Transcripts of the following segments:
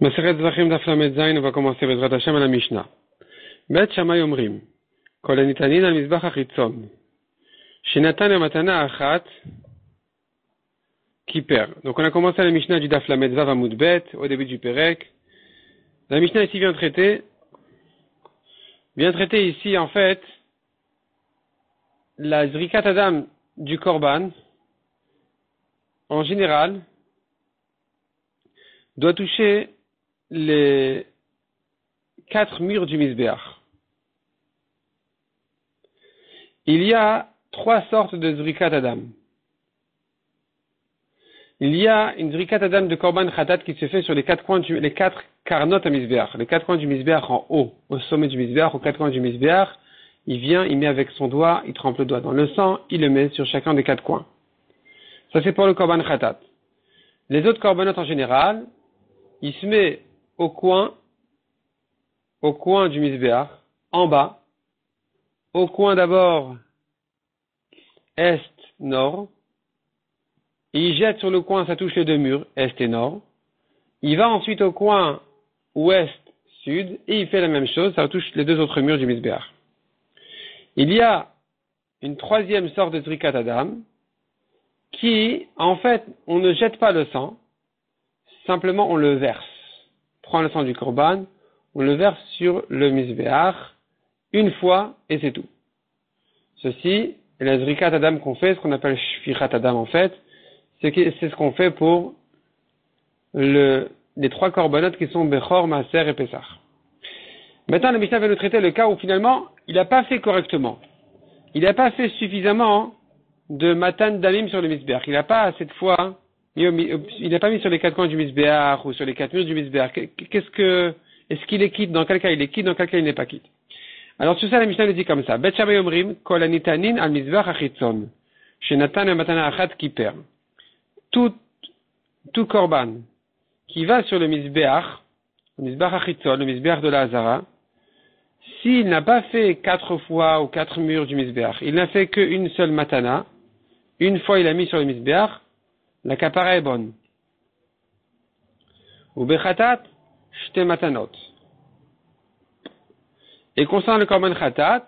Maseret Zvachim Daf Lamed Zayin, on va commencer Bezrat Hashem à la Mishnah. Bet Shammai Omrim, Kol Anitanin al Mizbach HaChitzon, Shenatan Matana Achat, Kiper. Donc on a commencé à la Mishnah du Daf Lamed Zav Amud Bet, au début du Perek. La Mishnah ici vient traiter ici en fait la Zrikat Adam du Korban, en général, doit toucher les 4 murs du Mizbeach. Il y a 3 sortes de Zrikat Adam. Il y a une Zrikat Adam de Korban Khatat qui se fait sur les 4 coins les 4 karnot à Mizbeach, les 4 coins du Mizbeach en haut, au sommet du Mizbeach, aux 4 coins du Mizbeach. Il vient, il met avec son doigt, il trempe le doigt dans le sang, il le met sur chacun des 4 coins. Ça c'est pour le Korban Khatat. Les autres Korbanot en général, il se met au coin du Mizbeach, en bas, au coin d'abord est-nord, il jette sur le coin, ça touche les 2 murs, est et nord. Il va ensuite au coin ouest-sud, et il fait la même chose, ça touche les 2 autres murs du Mizbeach. Il y a une 3e sorte de Zrikat Adam, qui, en fait, on ne jette pas le sang, simplement on le verse. On prend le sang du Korban, on le verse sur le Mizbeach, une fois, et c'est tout. Ceci est la Zrikat Adam qu'on fait, ce qu'on appelle Shfichat Adam en fait, c'est ce qu'on fait pour les 3 Korbanot qui sont Bechor, Maaser et Pesach. Maintenant, la Mishnah va nous traiter le cas où finalement, il n'a pas fait correctement. Il n'a pas fait suffisamment de Matan Damim sur le Mizbeach. Il n'a pas, cette fois, il n'a pas mis sur les 4 coins du Mizbeach ou sur les 4 murs du Mizbeach. Est-ce qu'il est quitte? Dans quel cas il est quitte? Dans quel cas il n'est pas quitte? Alors, sur ça, la Mishnah le dit comme ça. Bet Shammai Omrim, Kol Anitanin al Mizbeach HaChitzon, Shenatan Matana Achat Kiper. Tout Korban qui va sur le Mizbeach HaChitzon, le Mizbeach de la Hazara, s'il n'a pas fait 4 fois ou 4 murs du Mizbeach, il n'a fait qu'une seule matana, une fois il a mis sur le Mizbeach, la kapara est bonne. Ou bechatat, shte matanot. Et concernant le korban khatat,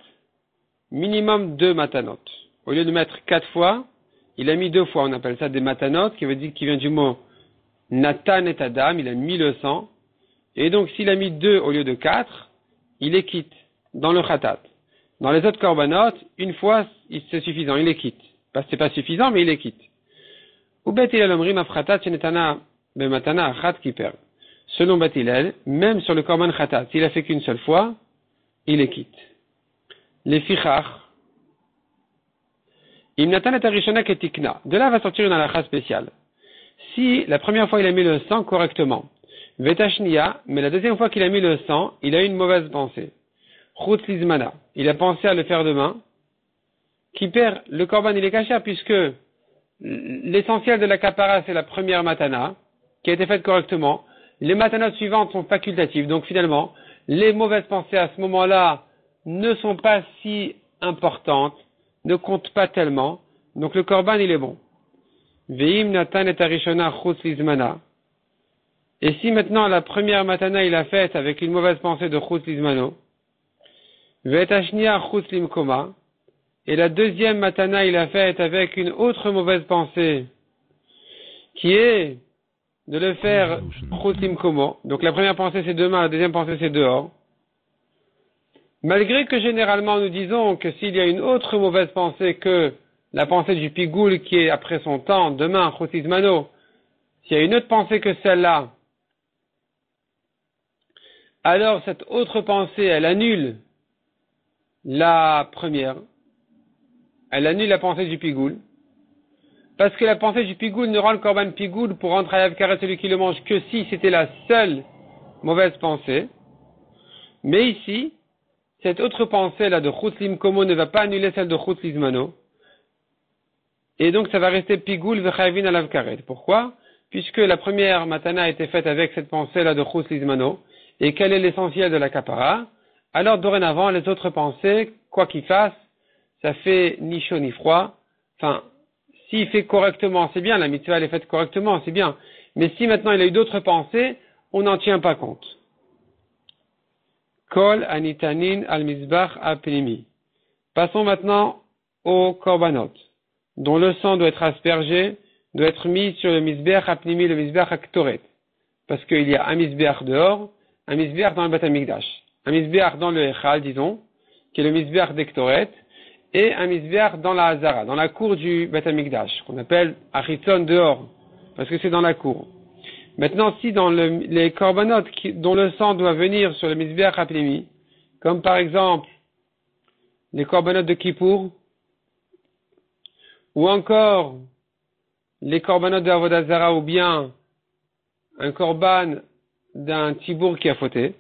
minimum 2 matanot. Au lieu de mettre 4 fois, il a mis 2 fois. On appelle ça des matanot, qui veut dire qu'il vient du mot Natan et Adam, il a mis le sang. Et donc s'il a mis 2 au lieu de 4, il est quitte dans le khatat. Dans les autres korbanot, une fois, c'est suffisant, il est quitte. C'est pas suffisant, mais il est quitte. Ou Bet Hillel omrim afratat shenetana bematana achat kiper. Selon Bet Hillel, même sur le korban khatat, s'il a fait qu'une seule fois, il est quitte. Les fichach, im natan et arishona ketikna. De là va sortir une halakha spéciale. Si la première fois il a mis le sang correctement, vetashnia, mais la deuxième fois qu'il a mis le sang, il a eu une mauvaise pensée. Chutz lizmana, il a pensé à le faire demain. Kiper, le korban il est caché puisque l'essentiel de la kapara c'est la première matana, qui a été faite correctement. Les matanas suivantes sont facultatives, donc finalement, les mauvaises pensées à ce moment-là ne sont pas si importantes, ne comptent pas tellement, donc le korban il est bon. Ve'im natan et arishona chutz lizmana. Et si maintenant la première matana il a faite avec une mauvaise pensée de chutz lizmano, ve'etashnia chutz limkoma, et la deuxième matana il a faite avec une autre mauvaise pensée, qui est de le faire chutz limkomo. Donc la première pensée c'est demain, la deuxième pensée c'est dehors. Malgré que généralement nous disons que s'il y a une autre mauvaise pensée que la pensée du pigoul qui est après son temps, demain, chutz lizmano, s'il y a une autre pensée que celle-là, alors cette autre pensée, elle annule la première. Elle annule la pensée du pigoul. Parce que la pensée du pigoul ne rend le korban pigoul pour rendre à karet celui qui le mange que si c'était la seule mauvaise pensée. Mais ici, cette autre pensée-là de chutz limkomo ne va pas annuler celle de chutz lizmano. Et donc ça va rester pigoul vechayvin alav karet. Pourquoi? Puisque la première matana a été faite avec cette pensée-là de chutz lizmano, et quel est l'essentiel de la kapara, alors dorénavant les autres pensées, quoi qu'il fasse, ça fait ni chaud ni froid. Enfin, s'il fait correctement, c'est bien, la mitzvah elle est faite correctement, c'est bien. Mais si maintenant il a eu d'autres pensées, on n'en tient pas compte. Kol anitanin al mizbach apnimi. Passons maintenant au korbanot, dont le sang doit être aspergé, doit être mis sur le mizbech apnimi, le mizbech aktoret. Parce qu'il y a un mizbech dehors, un mizbech dans le Beth Amikdash, un mizbech dans le Echal, disons, qui est le mizbech d'Ektoret, et un mizbech dans la Hazara, dans la cour du Beth Amikdash, qu'on appelle Achitzon dehors, parce que c'est dans la cour. Maintenant, si dans les korbanot dont le sang doit venir sur le mizbech apnimi, comme par exemple les korbanot de Kippour, ou encore les korbanot de Avodah Zara, ou bien un korban d'un tibour qui a fauté,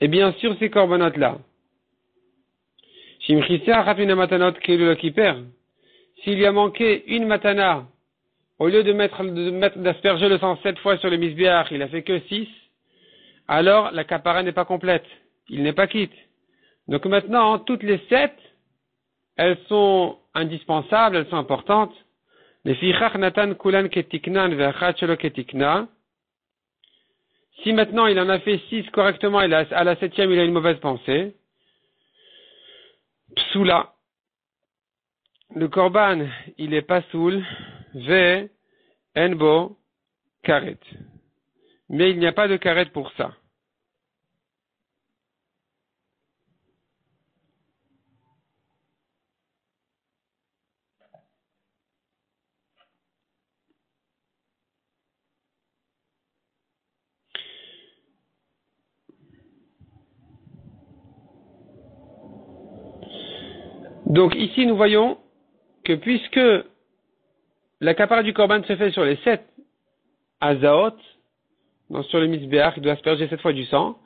et bien sûr ces korbanot-là, s'il y a manqué une matana, au lieu d'asperger le sang 7 fois sur le misbéach, il a fait que 6, alors la kapara n'est pas complète, il n'est pas quitte. Donc maintenant, toutes les 7, elles sont indispensables, elles sont importantes. Les fichach natan kulan ketiknan ve'achat shelo ketikna. Si maintenant il en a fait 6 correctement, et à la 7e il a une mauvaise pensée, psoula. Le korban, il est pas soul, ve enbo karet. Mais il n'y a pas de karet pour ça. Donc ici nous voyons que puisque la kapara du korban se fait sur les 7 azaot, donc sur le misbéach, il doit asperger 7 fois du sang,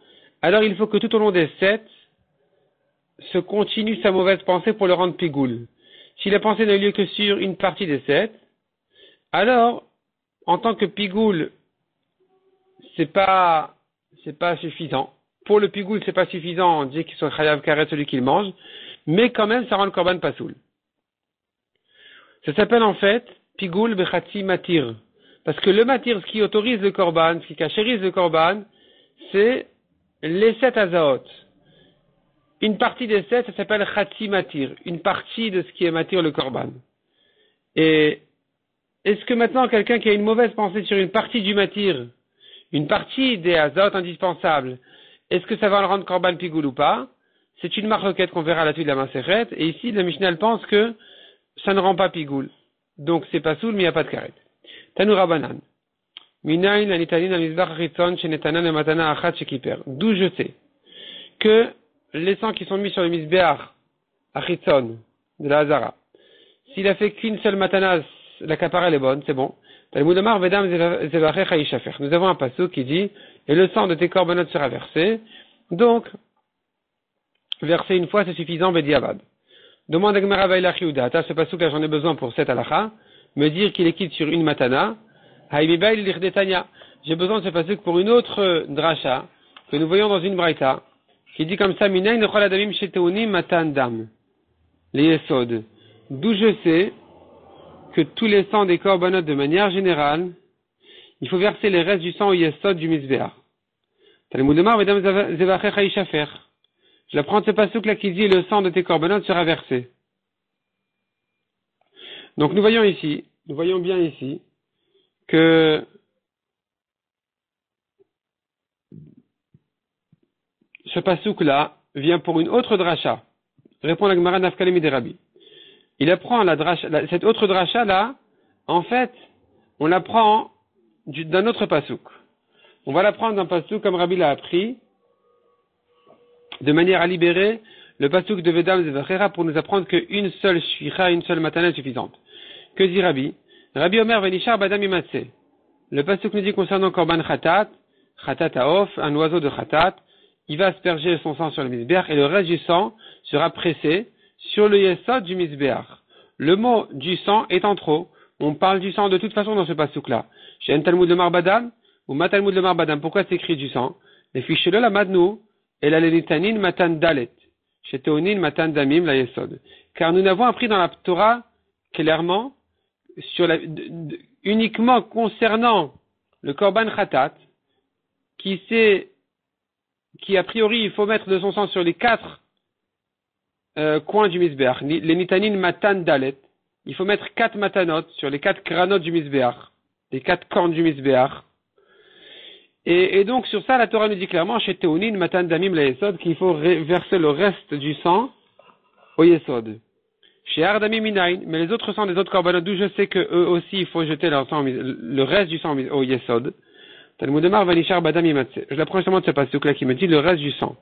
alors il faut que tout au long des 7 se continue sa mauvaise pensée pour le rendre pigoul. Si la pensée n'a eu lieu que sur une partie des 7, alors en tant que pigoul, c'est pas suffisant. Pour le pigoul, c'est pas suffisant, on dit qu'il soit chayav karet celui qui le mange, mais quand même ça rend le korban pasoul. Ça s'appelle en fait pigoul bechatzi matir. Parce que le matir, ce qui autorise le korban, ce qui cachérise le korban, c'est les 7 azaot. Une partie des 7, ça s'appelle chatzi matir. Une partie de ce qui est matir le korban. Et est-ce que maintenant quelqu'un qui a une mauvaise pensée sur une partie du matir, une partie des azaot indispensables, est-ce que ça va le rendre korban pigoul ou pas? C'est une marquette qu'on verra à la suite de la Masechet. Et ici, la Mishnah pense que ça ne rend pas pigoul. Donc c'est pas soul, mais il n'y a pas de karet. Tanu Rabanan. Minayin l'anitanin al-mizbach ritzon shenetanan le matana achat shekiper. D'où je sais que les sangs qui sont mis sur le mizbeach achitzon de la Hazara, s'il a fait qu'une seule matana, la kapara elle est bonne, c'est bon. Talmud Amar vedam zevachecha yishafer. Nous avons un pasuk qui dit et le sang de tes korbanot sera versé. Donc verser une fois c'est suffisant bediavad. Demande à Gemara Vailach Yehuda, ce pasuk là j'en ai besoin pour cette halacha, me dire qu'il est quitte sur une matana, haïmibaïl l'irdetania. J'ai besoin de ce pasuk pour une autre dracha, que nous voyons dans une braïta, qui dit comme ça, Minaï nechol adamim sheteuni matan dam. Les yesod. D'où je sais que tous les sangs des korbanot de manière générale, il faut verser les restes du sang au yesod du misbéach. Talmud Amar vedam zevachecha yishafer. Je vais prendre ce pasuk là qui dit le sang de tes korbanot sera versé. Donc nous voyons bien ici, que ce pasuk là vient pour une autre dracha. Répond la Gemara Nafkalemi de Rabbi. Il apprend cette autre dracha là, en fait, on l'apprend d'un autre pasuk. On va l'apprendre d'un pasuk comme Rabbi l'a appris, de manière à libérer le pasuk de Vedam Zevachera pour nous apprendre qu'une seule shvicha, une seule matana est suffisante. Que dit Rabbi? Rabbi Omer Venishar Badam Imatse. Le pasuk nous dit concernant Korban Khatat Haof, un oiseau de Khatat, il va asperger son sang sur le misbéach et le reste du sang sera pressé sur le yesod du misbéach. Le mot du sang est en trop. On parle du sang de toute façon dans ce pasuk-là. Chez un Talmud de Marbadam ou ma Talmud de Marbadam, pourquoi c'est écrit du sang? Les fiches de la Madnou et la lenitanin matan dalet. Chez Teonin matan damim la yesod. Car nous n'avons appris dans la Torah clairement uniquement concernant le korban khatat qui a priori il faut mettre de son sang sur les 4 coins du Mizbeach, les nitanin matan dalet, il faut mettre 4 matanot sur les 4 kranotes du Mizbeach, les 4 cornes du Mizbeach. Et donc sur ça, la Torah nous dit clairement, chez Théonine, Matan Damim la Yesod, qu'il faut verser le reste du sang au Yesod. Chez Ardamim Minayin, mais les autres sangs des autres korbanot, d'où je sais que eux aussi, il faut jeter leur sang, le reste du sang au Yesod. Talmud Amar Vanishar Badam Imatse. Je l'apprends justement de ce passage là qui me dit le reste du sang.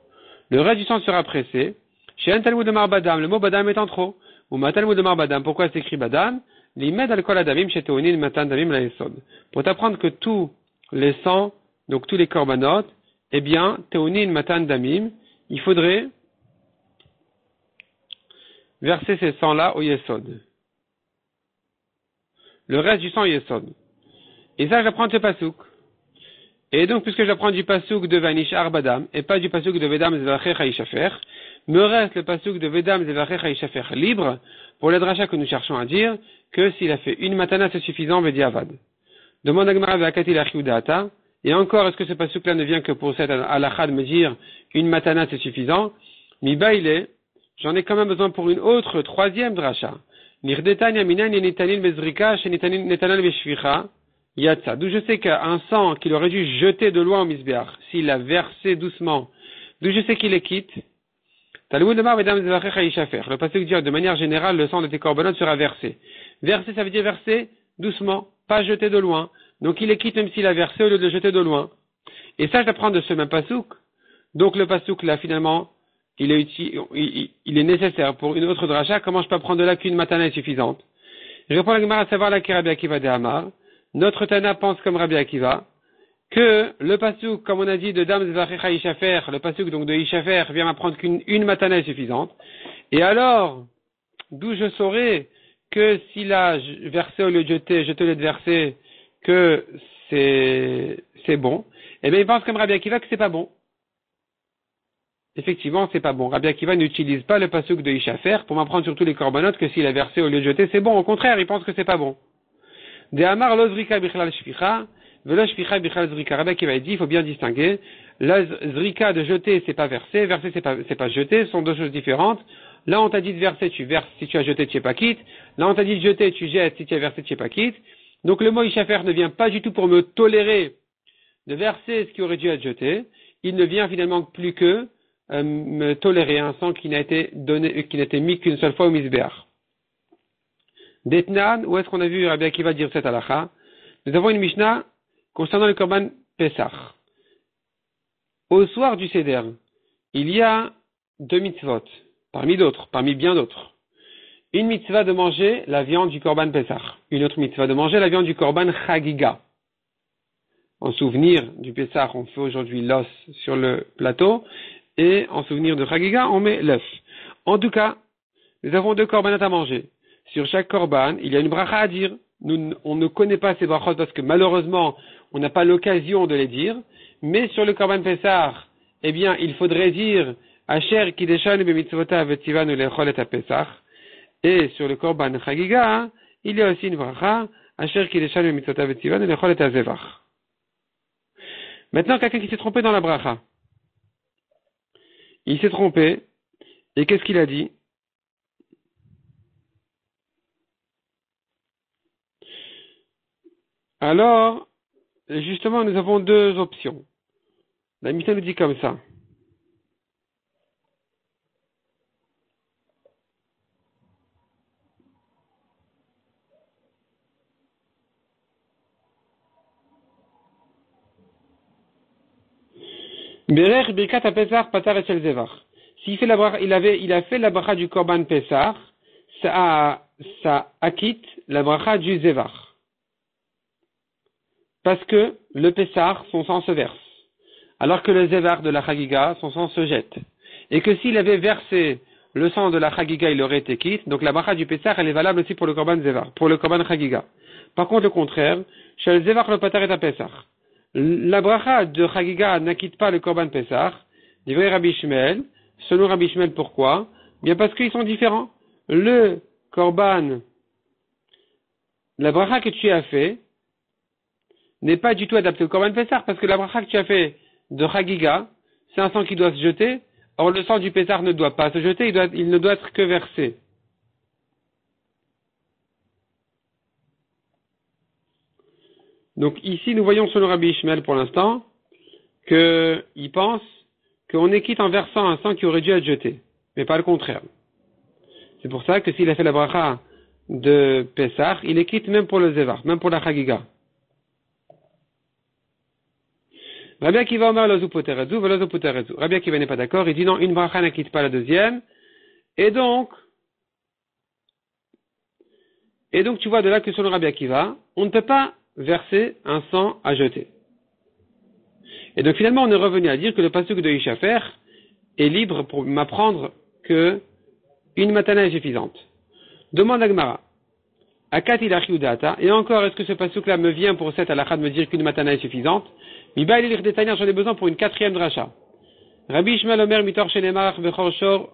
Le reste du sang sera pressé. Chez un Talmud Amar Badam, le mot Badam est en trop. Ou ma Talmud Amar Badam, pourquoi c'est écrit Badam? L'imed al kol adamim chez Théonine, Matan Damim la Yesod. Pour t'apprendre que tous les sangs, donc tous les korbanot, eh bien, Théonin Matan Damim, il faudrait verser ces sangs-là au Yesod. Le reste du sang au Yesod. Et ça, j'apprends de ce pasouk. Et donc, puisque j'apprends du pasouk de Vanishar Badam, et pas du pasouk de Vedam Zevachecha Ishafer, me reste le pasouk de Vedam Zevachecha Ishafer libre, pour le dracha que nous cherchons à dire, que s'il a fait une matana, c'est suffisant, Vediavad. Demande à Gemara Vakatil Achiudata. Et encore, est-ce que ce pasuk-là ne vient que pour cette halakha de me dire une matana c'est suffisant? Mi baile, j'en ai quand même besoin pour une autre, troisième dracha. Nirdetanya minan yenitanin bezrika shenitanin netanan beshvicha yatsa. D'où je sais qu'un sang qu'il aurait dû jeter de loin au misbeach, s'il l'a versé doucement, d'où je sais qu'il est quitte. Talmud Amar Vedam Zevachecha Ishafer. Le pasuk dit de manière générale, le sang de tes korbanot sera versé. Versé, ça veut dire verser doucement, pas jeter de loin. Donc il est quitte même s'il a versé au lieu de le jeter de loin. Et ça, je l'apprends de ce même pasouk. Donc le pasouk là, finalement, il est nécessaire pour une autre dracha. Comment je peux apprendre de là qu'une matana est suffisante? Je réponds à la Gemara à savoir là que Rabbi Akiva de Hamar. Notre Tana pense comme Rabbi Akiva que le pasouk, comme on a dit de Dam Zvachecha Ishafer, le pasouk donc de Ishafer vient m'apprendre qu'une matana est suffisante. Et alors, d'où je saurais que s'il a versé au lieu de jeter, jeté au lieu de verser, que c'est bon, eh bien il pense comme Rabbi Akiva que c'est pas bon. Effectivement, c'est pas bon. Rabbi Akiva n'utilise pas le pasuk de Ishafer pour m'apprendre sur tous les korbanot que s'il a versé au lieu de jeter, c'est bon. Au contraire, il pense que c'est pas bon. De Amar lo zrika bichlal shficha, velo shficha bichlal zrika. Rabbi Akiva dit, il faut bien distinguer. La zrika de jeter, c'est pas verser. Verser, c'est pas jeter. Ce sont deux choses différentes. Là, on t'a dit de verser, tu verses. Si tu as jeté, tu es pas quitte. Là, on t'a dit de jeter, tu jettes. Si tu as versé, tu es pas quitte. Donc le mot Ishafer ne vient pas du tout pour me tolérer de verser ce qui aurait dû être jeté. Il ne vient finalement plus que me tolérer un sang qui n'a été donné, qui n'a été mis qu'une seule fois au Mizbeach. D'Etnan, où est-ce qu'on a vu Rabbi Akiva dire cette halakha? Nous avons une Mishnah concernant le Korban Pesach. Au soir du Seder, il y a 2 mitzvot, parmi bien d'autres. Une mitzvah de manger la viande du Korban Pesach. Une autre mitzvah de manger la viande du Korban Chagiga. En souvenir du Pesach, on fait aujourd'hui l'os sur le plateau. Et en souvenir de Chagiga, on met l'œuf. En tout cas, nous avons 2 korbanot à manger. Sur chaque korban, il y a une bracha à dire. On ne connaît pas ces brachot parce que malheureusement, on n'a pas l'occasion de les dire. Mais sur le korban Pesach, eh bien, il faudrait dire Asher kideshan b'mitzvotav v'tzivanu lechol et Pesach. Et sur le korban Chagiga, il y a aussi une bracha Asher kideshan b'mitzvotav v'tzivanu lechol et Zevach. Maintenant, quelqu'un qui s'est trompé dans la bracha. Il s'est trompé, et qu'est-ce qu'il a dit? Alors, justement, nous avons 2 options. La Mishnah nous dit comme ça. Berech birkat ha-pesach patar et shel zevach. S'il fait la bracha, il a fait la bracha du korban pesach, ça acquitte la bracha du zevach. Parce que le pesach, son sang se verse. Alors que le zevach de la chagiga, son sang se jette. Et que s'il avait versé le sang de la chagiga, il aurait été quitte. Donc la bracha du pesach, elle est valable aussi pour le korban zevach, pour le korban chagiga. Par contre, le contraire, shel zevach le patar et ha-pesach. La bracha de Chagiga n'acquitte pas le Korban Pesach. Divrei Rabbi Shmuel. Selon Rabbi Shmuel, pourquoi? Bien parce qu'ils sont différents. Le Korban, la bracha que tu as fait, n'est pas du tout adaptée au Korban Pesach, parce que la bracha que tu as fait de Chagiga, c'est un sang qui doit se jeter. Or, le sang du Pessah ne doit pas se jeter, il ne doit être que versé. Donc ici, nous voyons selon Rabbi Ishmael pour l'instant qu'il pense qu'on est quitte en versant un sang qui aurait dû être jeté, mais pas le contraire. C'est pour ça que s'il a fait la bracha de Pessah, il est quitte même pour le Zevar, même pour la Chagiga. Rabbi Akiva Omer Lozu Poterezu, Velozu Poterezu. Rabbi Akiva n'est pas d'accord, il dit non, une bracha ne quitte pas la deuxième. Et donc, tu vois de là que selon Rabbi Akiva, on ne peut pas verser un sang à jeter. Et donc finalement, on est revenu à dire que le pasuk de Ishafer est libre pour m'apprendre que une matana est suffisante. Demande à Gemara. Akat ilachi udata. Et encore, est-ce que ce pasuk-là me vient pour cette halakha de me dire qu'une matana est suffisante? Miba ilir detania, j'en ai besoin pour une quatrième dracha. Rabbi Ishmael Omer mitor shenemar bechor shor,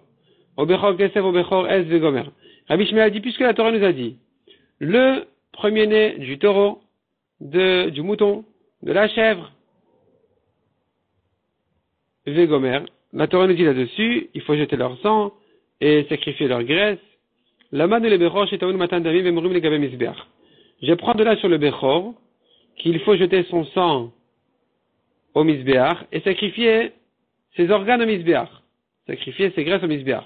o bechor kesef, o bechor es vegomer. Rabbi Ishmael a dit, puisque la Torah nous a dit, le premier-né du taureau, du mouton, de la chèvre, vegomer. La Torah nous dit là-dessus, il faut jeter leur sang et sacrifier leur graisse. Lama de le bechor shetaoun matan davim vemurim le gabe misbeach. Je prends de là sur le bechor qu'il faut jeter son sang au misbeach et sacrifier ses organes au misbeach, sacrifier ses graisses au misbeach.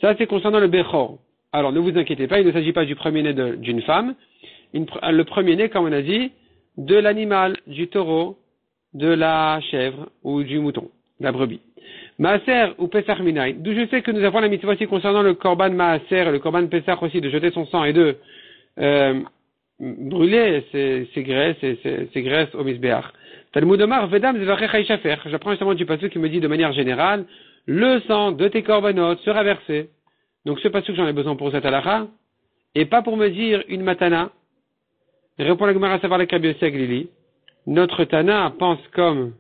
Ça, c'est concernant le bechor. Alors, ne vous inquiétez pas, il ne s'agit pas du premier-né d'une femme. Le premier-né, comme on a dit, de l'animal, du taureau, de la chèvre ou du mouton, de la brebis. Maaser ou Pesach Minaï, d'où je sais que nous avons la mitzvah aussi concernant le korban Maaser et le korban Pesach aussi, de jeter son sang et de brûler ses graisses au misbeach. Talmud Omar, Vedam Zvarecha Ishafer. J'apprends justement du pasuk qui me dit de manière générale, le sang de tes korbanot sera versé. Donc ce pasuk, j'en ai besoin pour cette halakha, et pas pour me dire une matana. Répond la Gemara à savoir la Rabbi Yossi Aglili. Notre Tana pense comme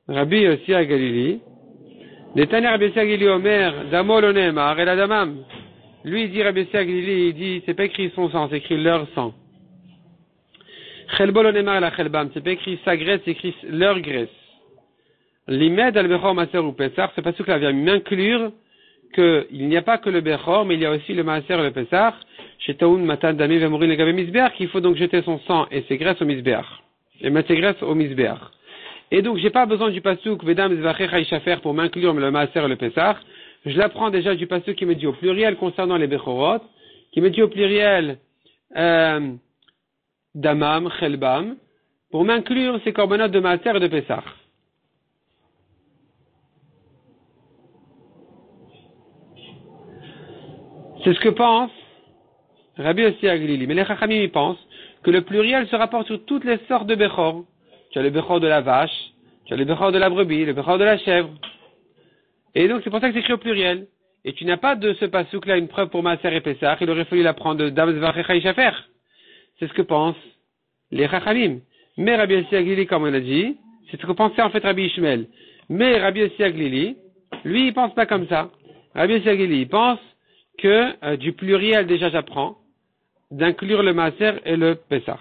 Rabbi Yossi Aglili. Les Tana Rabbi Yossi Aglili Omer, Damol Onemar, El Adamam. Lui, il dit Rabbi Yossi Aglili, il dit, c'est pas écrit son sang, c'est écrit leur sang. Chelbol Onemar la Chelbam, c'est pas écrit sa graisse, c'est écrit leur graisse. L'imed al Bechor Maser ou Pesach, c'est pas ce que là vient m'inclure qu'il n'y a pas que le Bechor, mais il y a aussi le Maser et le Pesach. Chez Taoun Matan Dami Vemorin le Gabe Misbeach, qu'il faut donc jeter son sang et ses graisses au Misbeach. Et mettre ses graisses au Misbeach. Et donc, j'ai pas besoin du pasuk Vedam Zvachecha Ishafer pour m'inclure le Maser et le Pesach. Je l'apprends déjà du pasuk qui me dit au pluriel concernant les Bechorot, qui me dit au pluriel, Damam, Chelbam, pour m'inclure ces korbanot de Maaser et de Pesach. C'est ce que pense Rabbi Yossi Aglili. Mais les Chachamim y pensent que le pluriel se rapporte sur toutes les sortes de Bechor. Tu as le Bechor de la vache, tu as le Bechor de la brebis, le Bechor de la chèvre. Et donc c'est pour ça que c'est écrit au pluriel. Et tu n'as pas de ce pasuk-là une preuve pour Maaser et Pesach, il aurait fallu l'apprendre de Dam Zvachecha Ishafer. C'est ce que pensent les Chachamim. Mais Rabbi Yossi Aglili, comme on a dit, c'est ce que pensait en fait Rabbi Ishmael. Mais Rabbi Yossi Aglili, lui, il pense pas comme ça. Rabbi Yossi Aglili, il pense que du pluriel déjà j'apprends, d'inclure le Maaser et le Pesach.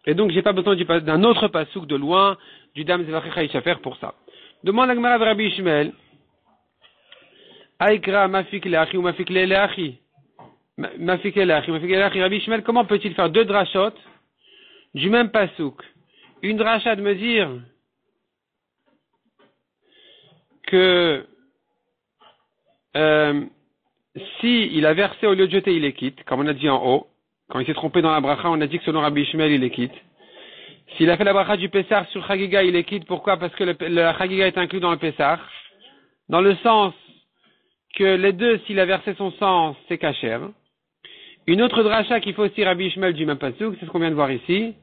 Et donc j'ai pas besoin d'un autre pasuk de loin, du Dam Zvachecha Ishafer pour ça. Demande à Gemara de Rabbi Ishmael, Aïkra mafik le'achi ou mafik le'achi. Mafik le'achi, Rabbi Ishmael, comment peut-il faire deux drachot du même pasuk? Une dracha de me dire que si il a versé au lieu de jeter, il est quitte, comme on a dit en haut. Quand il s'est trompé dans la bracha, on a dit que selon Rabbi Ishmael, il est quitte. S'il a fait la bracha du Pessah sur Chagiga, il est quitte. Pourquoi? Parce que la Chagiga est inclus dans le Pessah. Dans le sens que les deux, s'il a versé son sang, c'est kasher. Une autre dracha qu'il faut aussi Rabbi Ishmael du même pasuk, c'est ce qu'on vient de voir ici,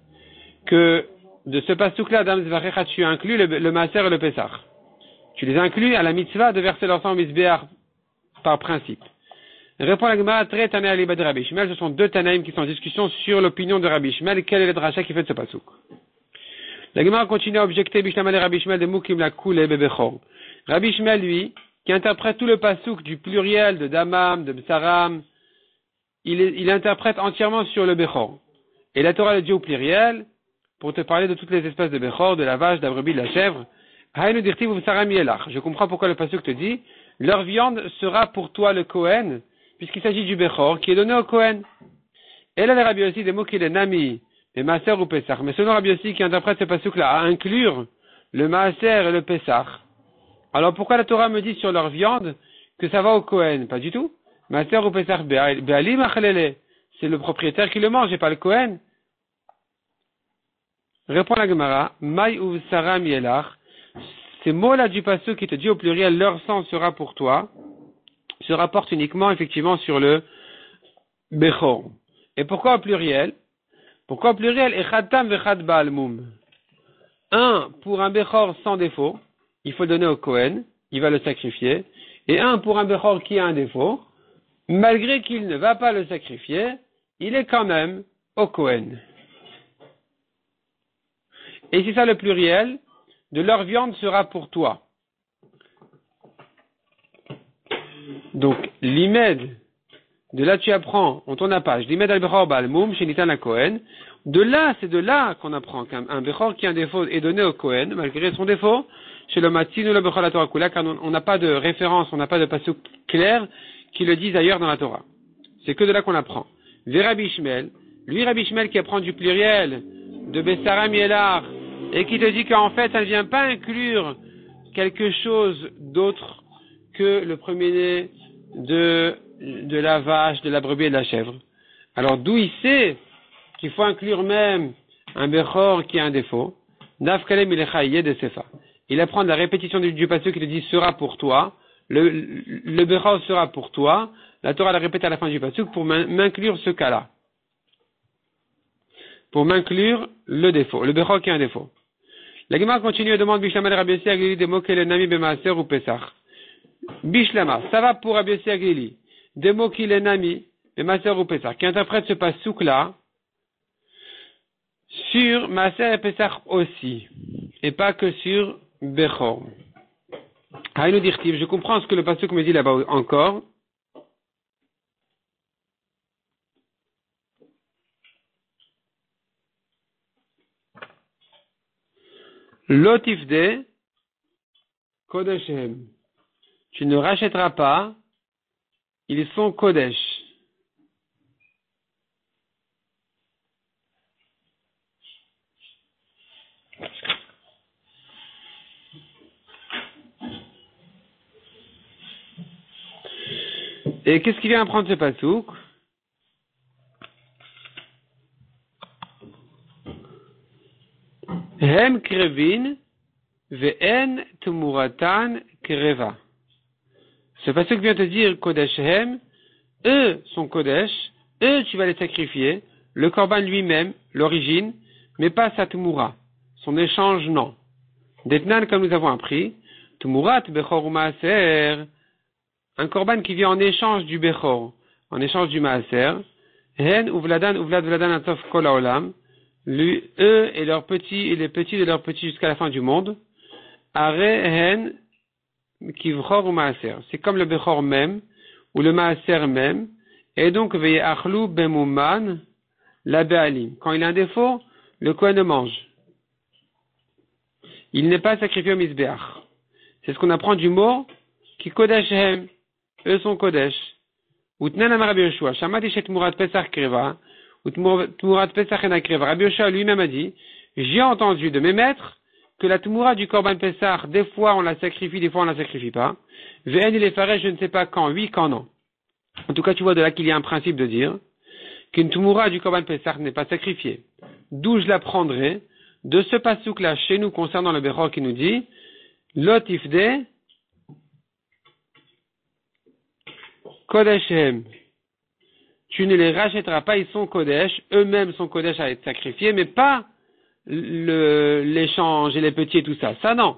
que de ce pasuk-là, Dam Zvachecha, tu inclus le Maaser et le Pessah. Tu les inclus à la mitzvah de verser leur sang au misbeach par principe. Répond la Gemara, très Tanaï Aliba de Rabbi Ishmael, ce sont deux Tanaïm qui sont en discussion sur l'opinion de Rabbi Ishmael, quel est le dracha qui fait de ce pasuk. La Gemara continue à objecter Bishlama de Rabbi Ishmael de Mukim la Koule Bebechor. Rabbi Ishmael, lui, qui interprète tout le pasuk du pluriel de Damam, de Bsaram, il interprète entièrement sur le Bechor. Et la Torah le dit au pluriel, pour te parler de toutes les espèces de Bechor, de la vache, de la brebis, de la chèvre. Je comprends pourquoi le pasuk te dit, leur viande sera pour toi le Kohen, puisqu'il s'agit du Bechor qui est donné au Kohen. Et là, le Rabbi Yossi, des mots qu'il est Nami, les Maaser ou Pessah. Mais selon Rabbi Yossi qui interprète ce pasuk-là à inclure le Maaser et le Pessah, alors pourquoi la Torah me dit sur leur viande que ça va au Kohen? Pas du tout. Maaser ou Pessah Be'alim Achlele. C'est le propriétaire qui le mange et pas le Kohen. Répond la Gemara, Maï ou Saram Yelach. Ces mots-là du pasuk qui te dit au pluriel, leur sang sera pour toi, se rapportent uniquement effectivement sur le Bechor. Et pourquoi au pluriel? Pourquoi au pluriel? Echad tam vechad ba'al mum. Un pour un Bechor sans défaut, il faut donner au Kohen, il va le sacrifier. Et un pour un Bechor qui a un défaut, malgré qu'il ne va pas le sacrifier, il est quand même au Kohen. Et c'est ça le pluriel, de leur viande sera pour toi. Donc, l'imed, de là tu apprends, on tourne la page, l'imed al-bechor ba'al-mum, shenitan la Kohen. De là, c'est de là qu'on apprend qu'un bechor qui a un défaut est donné au Kohen, malgré son défaut, chez le matin ou le bechor la Torah kula, car on n'a pas de référence, on n'a pas de pasuk clair qui le dise ailleurs dans la Torah. C'est que de là qu'on apprend. Rabbi Shmuel, lui Rabbi Shmuel qui apprend du pluriel de Bessaram Yelar, et qui te dit qu'en fait, ça ne vient pas inclure quelque chose d'autre que le premier-né de la vache, de la brebis et de la chèvre. Alors, d'où il sait qu'il faut inclure même un Bechor qui a un défaut? Nafkalem ilechaïe de Sefa. Il apprend de la répétition du pasuk qui te dit sera pour toi. Le Bechor sera pour toi. La Torah la répète à la fin du pasuk pour m'inclure ce cas-là. Pour m'inclure le défaut, le Bechor qui a un défaut. La Gemara continue et demande Bishlama de Rabbi Yossi Aglili des mots qu'il est Nami Bemaaser ou Pesach. Bishlama, ça va pour Rabbi Yossi Aglili, des mots qu'il est Nami Bemaaser ou Pesach, qui interprète ce pasouk-là sur Maaser et Pesach aussi, et pas que sur Bechor. Haïnou dirtiv, je comprends ce que le pasouk me dit là-bas encore. Lotifde Kodeshem. Tu ne rachèteras pas, ils sont Kodesh. Et qu'est-ce qui vient apprendre ce pasouk? Hem krevin ve'en tumuratan kreva. Ce pasuk vient te dire Kodesh hem, eux sont Kodesh, eux tu vas les sacrifier, le korban lui-même, l'origine, mais pas sa tumura, son échange non. Detnan comme nous avons appris, tumurat bechor ou maaser, un korban qui vient en échange du bechor, en échange du maaser, hen uvladan vladan atof kol haolam, eux et leurs petits et les petits de leurs petits jusqu'à la fin du monde. Are hen kivchor ou maaser. C'est comme le bechor même ou le maaser même. Et donc ve'achlu bemuman la be'alim. Quand il a un défaut, le kohen le mange. Il n'est pas sacrifié au misbeach. C'est ce qu'on apprend du mot qui kodesh hem. Eux sont kodesh. Utnan amar Rabbi Yoshua. Shamati shet murat pesach kreva. Rabbi Yoshua lui-même a dit, j'ai entendu de mes maîtres que la Tmoura du Korban Pessah, des fois on la sacrifie, des fois on la sacrifie pas. Ve'en il est faré, je ne sais pas quand oui, quand non. En tout cas, tu vois de là qu'il y a un principe de dire qu'une Tmoura du Korban Pessah n'est pas sacrifiée. D'où je l'apprendrai de ce pasouk-là chez nous concernant le Bechor qui nous dit, Lotifde Kodeshem. Tu ne les rachèteras pas, ils sont Kodesh, eux-mêmes sont Kodesh à être sacrifiés, mais pas l'échange et les petits et tout ça. Ça non.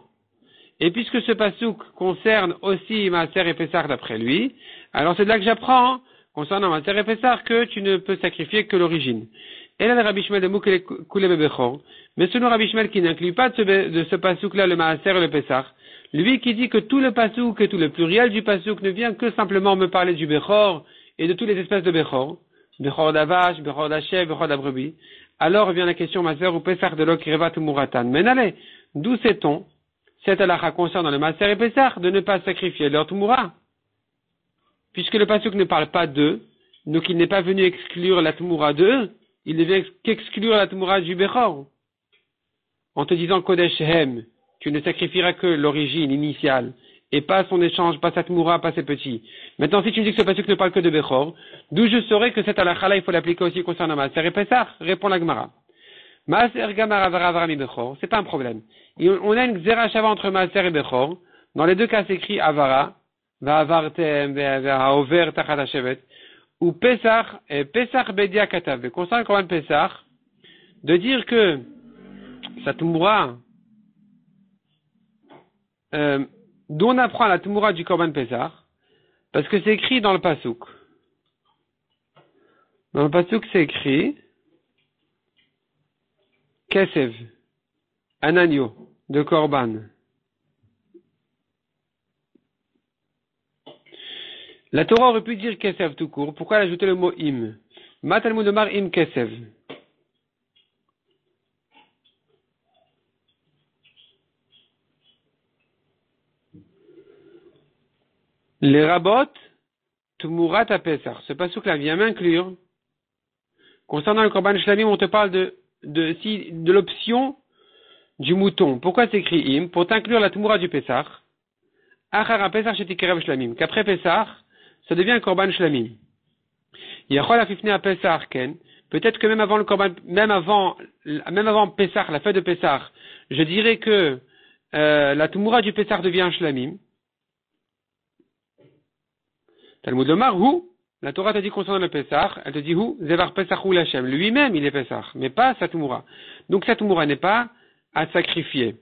Et puisque ce pasouk concerne aussi Maaser et Pessah d'après lui, alors c'est de là que j'apprends, concernant Maaser et Pessah, que tu ne peux sacrifier que l'origine. Et là, le Rabbi Shmuel de Moukele Koulé Bechor, mais selon Rabbi Shmuel qui n'inclut pas de ce pasouk-là le Maaser et le Pessah, lui qui dit que tout le pasouk et tout le pluriel du pasouk ne vient que simplement me parler du Bechor et de toutes les espèces de Bechor, Bechor d'Avash, Bechor d'Hachev, Bechor d'Abrebi. Alors vient la question, Maser ou Pesach de l'Okreva Tumuratan. Mais allez, d'où sait-on cette halakha concernant le Maser et Pesach de ne pas sacrifier leur Tumura? Puisque le pasuk ne parle pas d'eux, donc il n'est pas venu exclure la Tumura d'eux, il ne vient qu'exclure la Tumura du Bechor. En te disant Kodesh Hem, tu ne sacrifieras que l'origine initiale, et pas son échange, pas sa Tumura, pas ses petits. Maintenant, si tu me dis que ce pasuk ne parle que de Bechor, d'où je saurais que cette halakha-là, il faut l'appliquer aussi concernant Maser et Pesach? Répond la Gemara. Maser Gamar Avara Avara Mi Bechor, c'est pas un problème. On a une Xera Shava entre Maser et Bechor. Dans les deux cas, c'est écrit Avara, Va'avartem, Va'aover Tachat Hashevet, ou Pesach, et Pesach Bedia Katav. Concernant le Korban Pesach, de dire que sa Tumura, d'où on apprend la Tumura du Korban Pesach, parce que c'est écrit dans le Pasuk. Dans le Pasuk, c'est écrit Kesev, un agneau de Korban. La Torah aurait pu dire Kesev tout court. Pourquoi elle a ajouté le mot im? Ma Talmud Omar im Kesev. Les rabot, Tumurat à Pesach. Ce pasuk-là vient m'inclure. Concernant le Korban Shlamim, on te parle de l'option du mouton. Pourquoi c'est écrit im? Pour t'inclure la Tumura du Pesach. Achara Pesach shetikerev Shlamim. Qu'après Pesach, ça devient un Korban Shlamim. Yachol afifne à Pesach ken. Peut-être que même avant le Korban, même avant Pesach, la fête de Pesach, je dirais que la Tumura du Pesach devient Shlamim. Talmud Lomar, hu, la Torah te dit concernant le Pesach, elle te dit hu, zevar Pesach ou l'Hachem. Lui-même, il est Pesach, mais pas sa Tumura. Donc sa Tumura n'est pas à sacrifier.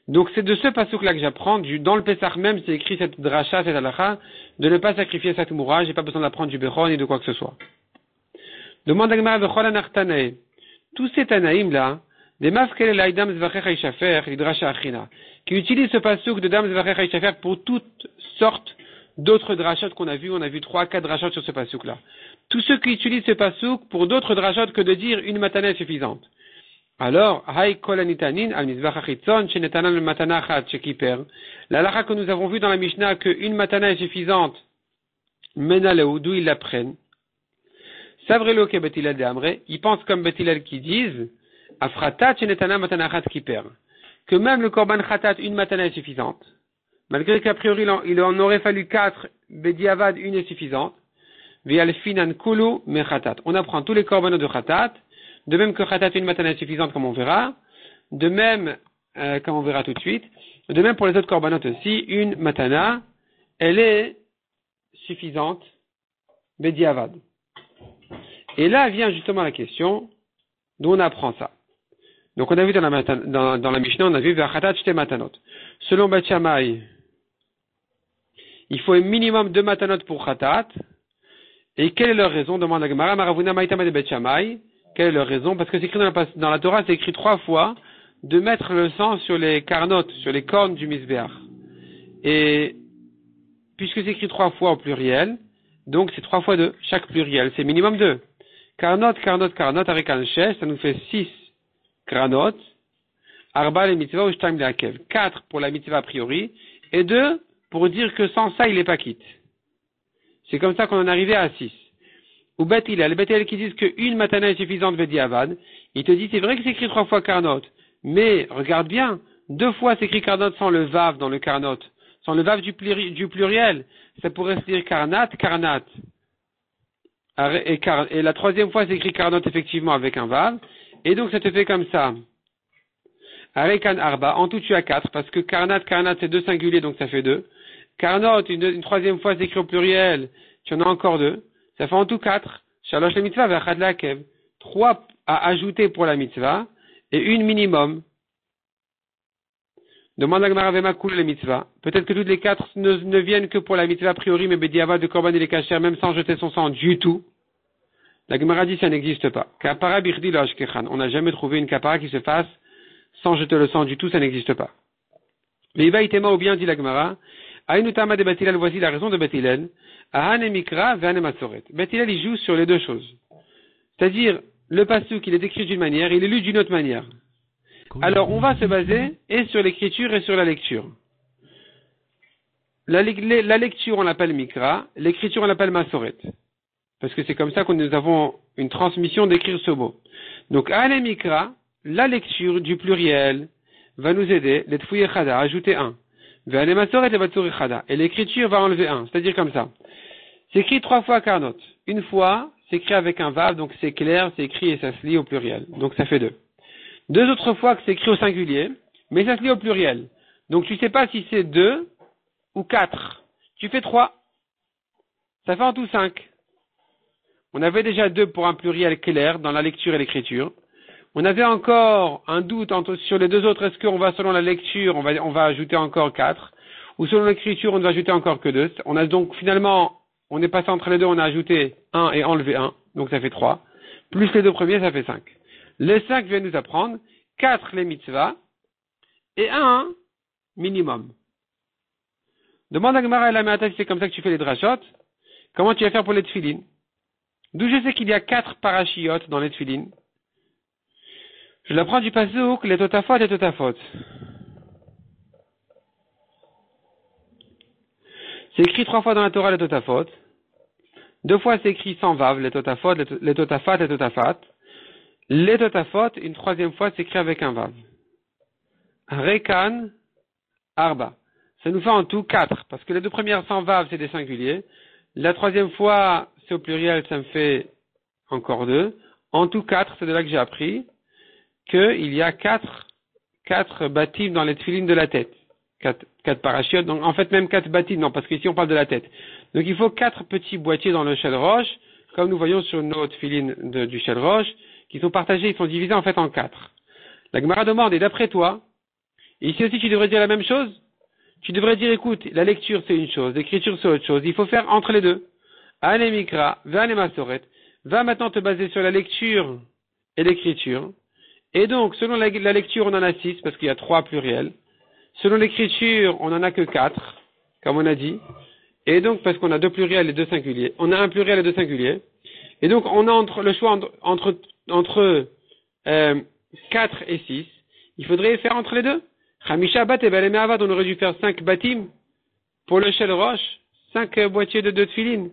Donc c'est de ce pasuk-là que j'apprends, dans le Pesach même, c'est écrit cette dracha, cette halakha, de ne pas sacrifier sa Tumura, j'ai pas besoin d'apprendre du Bechor ni de quoi que ce soit. Demande à Gemara Bechol Anartanae. Tous ces Tanaïm-là, des mafkel el Dam Zvachecha Ishafer, l'Idracha Achina, qui utilisent ce pasuk de Dam Zvachecha Ishafer pour toutes sortes d'autres drachot qu'on a vu. On a vu 3-4 drachot sur ce pasuk-là. Tous ceux qui utilisent ce pasuk pour d'autres drachot que de dire une matana est suffisante. Alors, hay kol anitanin al mizbach hachitzon shenetanan le matana achat shekiper. La halakha que nous avons vu dans la Mishnah qu'une matana est suffisante, menaleu, d'où ils la prennent. Savrelo ke betilel de amre, ils pensent comme betilel qui disent afratat shenetanan matana achat kiper, que même le korban khatat une matana est suffisante. Malgré qu'a priori il en aurait fallu 4, bediavad une est suffisante. Vialfinan kulu me khatat. On apprend tous les korbanos de khatat. De même que khatat une matana est suffisante, comme on verra. De même, comme on verra tout de suite. De même pour les autres korbanot aussi, une matana, elle est suffisante, bediavad. Et là vient justement la question d'où on apprend ça. Donc on a vu dans la Mishnah, on a vu khatat shte matanot. Selon Beth Shammai, il faut un minimum 2 matanot pour khatat. Et quelle est leur raison? Demande la Gemara. Maravuna Maïtama de Beth Shammai. Quelle est leur raison? Parce que c'est écrit dans la Torah, c'est écrit 3 fois de mettre le sang sur les carnotes, sur les cornes du misbéach. Et puisque c'est écrit 3 fois au pluriel, donc c'est 3 fois 2. Chaque pluriel, c'est minimum 2. Carnote avec un chef, ça nous fait 6 carnotes. Arba le mitzvah ou shtaim leakev. 4 pour la mitzvah a priori, et 2 pour dire que sans ça, il est pas quitte. C'est comme ça qu'on en est arrivé à 6. Ou Bet Hillel, les Bet Hillel qui disent qu'une matana est suffisante Vediavad, il te dit c'est vrai que c'est écrit 3 fois Karnot, mais regarde bien, 2 fois c'est écrit Karnot sans le Vav dans le Karnot, sans le Vav du pluriel, ça pourrait se dire Karnat. Et la 3e fois c'est écrit Karnot effectivement avec un Vav, et donc ça te fait comme ça. Arekan Arba, en tout tu as 4, parce que Karnat c'est 2 singuliers donc ça fait 2. Karnot, une 3e fois c'est écrit au pluriel, tu en as encore 2. Ça fait en tout 4. Shalosh la mitzvah ve'achad la'akev. 3 à ajouter pour la mitzvah et une minimum. Demande à Gemara ve'makul la mitzvah. Peut-être que toutes les 4 ne viennent que pour la mitzvah a priori, mais bediavad de korban et les kasher, même sans jeter son sang du tout. La Gemara dit ça n'existe pas. Kapara birdi lo ashkechan. On n'a jamais trouvé une kapara qui se fasse sans jeter le sang du tout, ça n'existe pas. Mais Iva itema ou bien dit la Gemara. Aïnutama de Bet Hillel, voici la raison de Bet Hillel. Ahane mikra ve'ane matzoret. Bet Hillel, il joue sur les deux choses. C'est-à-dire, le pasuk, il est écrit d'une manière, il est lu d'une autre manière. Alors, on va se baser et sur l'écriture et sur la lecture. La lecture, on l'appelle Mikra, l'écriture, on l'appelle Masoret. Parce que c'est comme ça que nous avons une transmission d'écrire ce mot. Donc, Ale Mikra, la lecture du pluriel, va nous aider, l'etfouye chada, ajouter un. Ale Masoret, le batsuri chada. Et l'écriture va enlever un. C'est-à-dire comme ça. C'est écrit 3 fois karnot. Une fois, c'est écrit avec un vav, donc c'est clair, c'est écrit et ça se lit au pluriel. Donc ça fait 2. 2 autres fois que c'est écrit au singulier, mais ça se lit au pluriel. Donc tu sais pas si c'est 2 ou 4. Tu fais 3. Ça fait en tout 5. On avait déjà 2 pour un pluriel clair dans la lecture et l'écriture. On avait encore un doute sur les 2 autres. Est-ce qu'on va selon la lecture, on va ajouter encore 4, ou selon l'écriture, on ne va ajouter encore que 2. On a donc finalement, on est passé entre les 2, on a ajouté 1 et enlevé 1, donc ça fait 3. Plus les 2 premiers, ça fait 5. Les 5 viennent nous apprendre 4 les mitzvahs et 1 minimum. Demande à Gemara et la Me'ata si c'est comme ça que tu fais les drachot. Comment tu vas faire pour les tefilines? D'où je sais qu'il y a 4 parachiotes dans les tefilines. Je l'apprends du pasuk, les totafot et totafot. C'est écrit 3 fois dans la Torah les totafot. 2 fois c'est écrit sans vav, les totafot, les totafat et totafat. Les totafot, une 3e fois c'est écrit avec un vav. Rekan, arba. Ça nous fait en tout 4, parce que les 2 premières sans vav c'est des singuliers. La 3e fois c'est au pluriel, ça me fait encore 2. En tout 4, c'est de là que j'ai appris qu'il y a 4 batim dans les tefilines de la tête. 4 parachiotes, donc en fait même 4 batim, non, parce qu'ici on parle de la tête. Donc il faut 4 petits boîtiers dans le shel roche, comme nous voyons sur nos tefilines du shel roche, qui sont partagés, ils sont divisés en fait en 4. La Gemara demande, et d'après toi, et ici aussi tu devrais dire la même chose? Tu devrais dire, écoute, la lecture c'est une chose, l'écriture c'est autre chose, il faut faire entre les deux. Ane mikra, va masoret, va maintenant te baser sur la lecture et l'écriture. Et donc, selon la lecture, on en a 6, parce qu'il y a 3 pluriels. Selon l'écriture, on en a que 4, comme on a dit. Et donc, parce qu'on a 2 pluriels et 2 singuliers. On a un pluriel et 2 singuliers. Et donc, on a le choix entre 4 et 6. Il faudrait faire entre les deux. Chamisha bat et Balemeavad, on aurait dû faire 5 batim. Pour le shel roche, 5 boîtiers de 2 tefilines.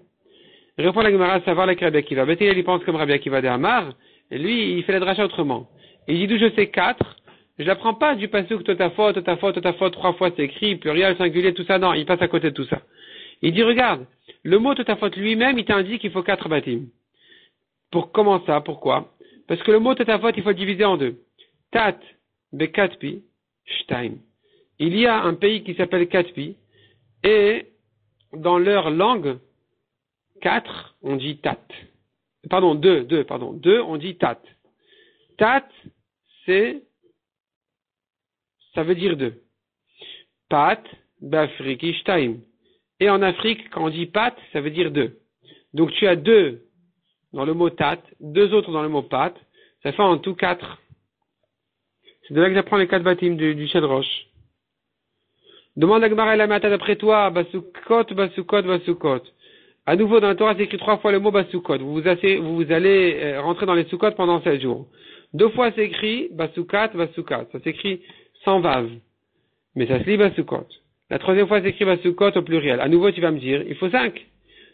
Répond la Gemara, savoir la Rabbi Akiva. Bethel, il pense comme Rabbi Akiva de Hamar. Et lui, il fait la dracha autrement. Il dit d'où je sais 4, je l'apprends pas du pasuk totafot, 3 fois c'est écrit, pluriel, singulier, tout ça, non, il passe à côté de tout ça. Il dit, regarde, le mot totafot lui-même, il t'indique qu'il faut 4 batim. Comment ça, pourquoi? Parce que le mot totafot, il faut le diviser en 2. Tat, bekatpi, shtaim. Il y a un pays qui s'appelle Katpi, et dans leur langue, 4, on dit tat. Pardon, 2, on dit tat. Tat, ça veut dire 2. Pat, b'afriki shtaim. Et en Afrique, quand on dit pat, ça veut dire 2. Donc tu as 2 dans le mot tat, 2 autres dans le mot pat, ça fait en tout 4. C'est de là que j'apprends les 4 batim du shel roche. Demande à Gemara et la Me'ata d'après toi, basukot. À nouveau, dans la Torah, c'est écrit 3 fois le mot basukot. Vous allez rentrer dans les sukot pendant 7 jours. 2 fois, c'est écrit basukat. Ça s'écrit sans vav. Mais ça se lit basukot. La 3e fois, c'est écrit basukot au pluriel. À nouveau, tu vas me dire, il faut 5.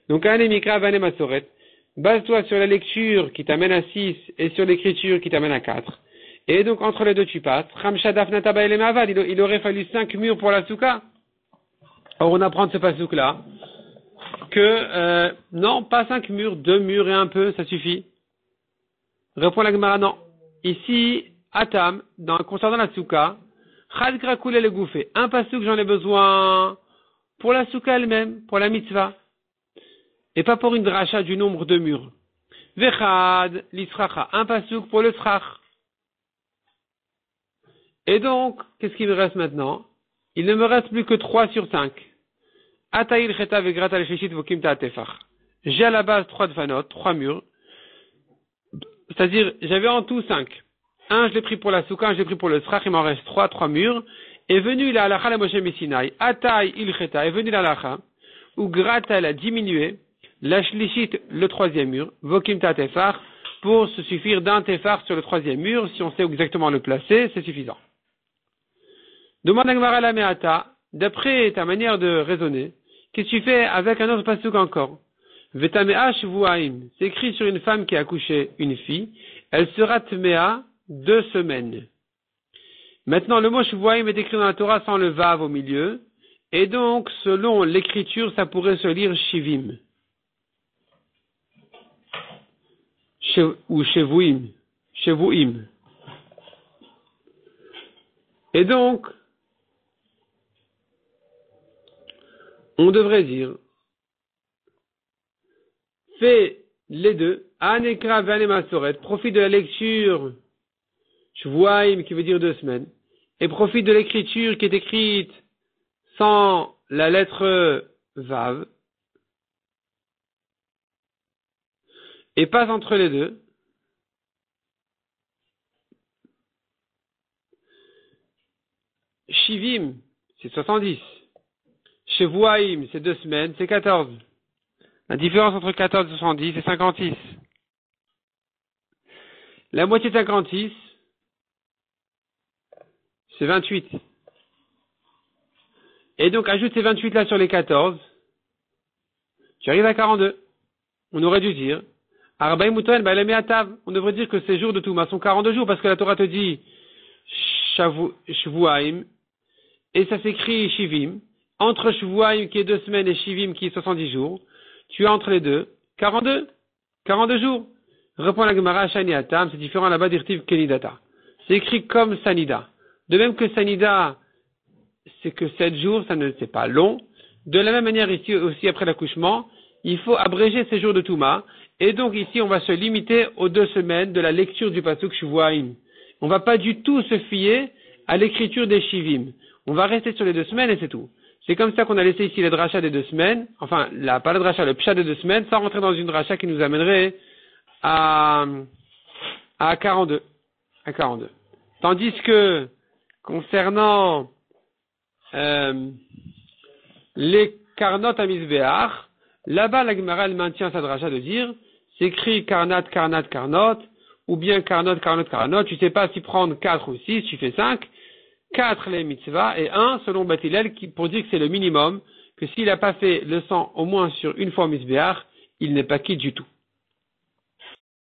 Donc, ane mikra, vane masoret. Base-toi sur la lecture qui t'amène à 6 et sur l'écriture qui t'amène à 4. Et donc, entre les deux, tu passes. Il aurait fallu 5 murs pour la souka. Or, on apprend de ce pasouk-là que, non, pas 5 murs, 2 murs et un peu, ça suffit. Répond la Gemara, non. Ici, Atam, concernant la souka, Chadkra koulé le gouffé. Un pasouk, j'en ai besoin pour la souka elle-même, pour la mitzvah. Et pas pour une dracha du nombre de murs. Vechad, l'isracha. Un pasouk pour le srach. Et donc, qu'est-ce qu'il me reste maintenant? Il ne me reste plus que 3 sur 5. Ataïl cheta vegrata leshishit vokim ta'atefach. J'ai à la base 3 dvanot, 3 murs. C'est-à-dire, j'avais en tout 5. Un, je l'ai pris pour la souka, un, je l'ai pris pour le srach, il m'en reste 3 murs. Est venu la halacha la Moshe Misinaï. Ataïl cheta est venu la halacha, où grata elle a diminué, la shlishit, le 3e mur, vokim ta'atefach, pour se suffire d'un téphar sur le troisième mur. Si on sait exactement le placer, c'est suffisant. Demande à Gemara la Meata, d'après ta manière de raisonner, qu'est-ce que tu fais avec un autre pasuk encore? Vetamea shvuaim, c'est écrit sur une femme qui a accouché une fille, elle sera tmea 2 semaines. Maintenant, le mot shvuaim est écrit dans la Torah sans le vav au milieu, et donc, selon l'écriture, ça pourrait se lire shivim. Ou shevuim. Shevuim. Et donc, on devrait dire, fais les deux, Anekra Vanemasoret, profite de la lecture, Shvuaim, qui veut dire 2 semaines, et profite de l'écriture qui est écrite sans la lettre Vav, et passe entre les deux. Shivim, c'est 70. Shevuaim, c'est 2 semaines, c'est 14. La différence entre 14 et 70, c'est 56. La moitié de 56, c'est 28. Et donc, ajoute ces 28 là sur les 14, tu arrives à 42. On aurait dû dire, Arbaim Mutoen, Bailameatav. On devrait dire que ces jours de Touma sont 42 jours, parce que la Torah te dit, Shvuaim, et ça s'écrit Shivim. Entre Shvuaim qui est 2 semaines et Shivim qui est 70 jours, tu as entre les deux 42 jours. Répond la Gemara Shani Atam, c'est différent là-bas d'Irtiv Kenidata. C'est écrit comme Sanida. De même que Sanida, c'est que 7 jours, ça ne c'est pas long. De la même manière ici aussi après l'accouchement, il faut abréger ces jours de Touma. Et donc ici on va se limiter aux 2 semaines de la lecture du pasuk Shvuaim. On va pas du tout se fier à l'écriture des Shivim. On va rester sur les 2 semaines et c'est tout. C'est comme ça qu'on a laissé ici les drachas des 2 semaines, enfin, pas le dracha, le pshat des 2 semaines, sans rentrer dans une dracha qui nous amènerait à 42. À 42. Tandis que, concernant les karnot à Mizbeach, là-bas, la Gemara, elle maintient sa dracha de dire, c'est écrit karnat, karnat, karnot, ou bien karnot, karnot, karnot, tu sais pas si prendre 4 ou 6, tu fais 5, 4 les mitzvahs et 1 selon Beth Hillel pour dire que c'est le minimum, que s'il n'a pas fait le sang au moins sur une fois Mizbeach, il n'est pas quitte du tout.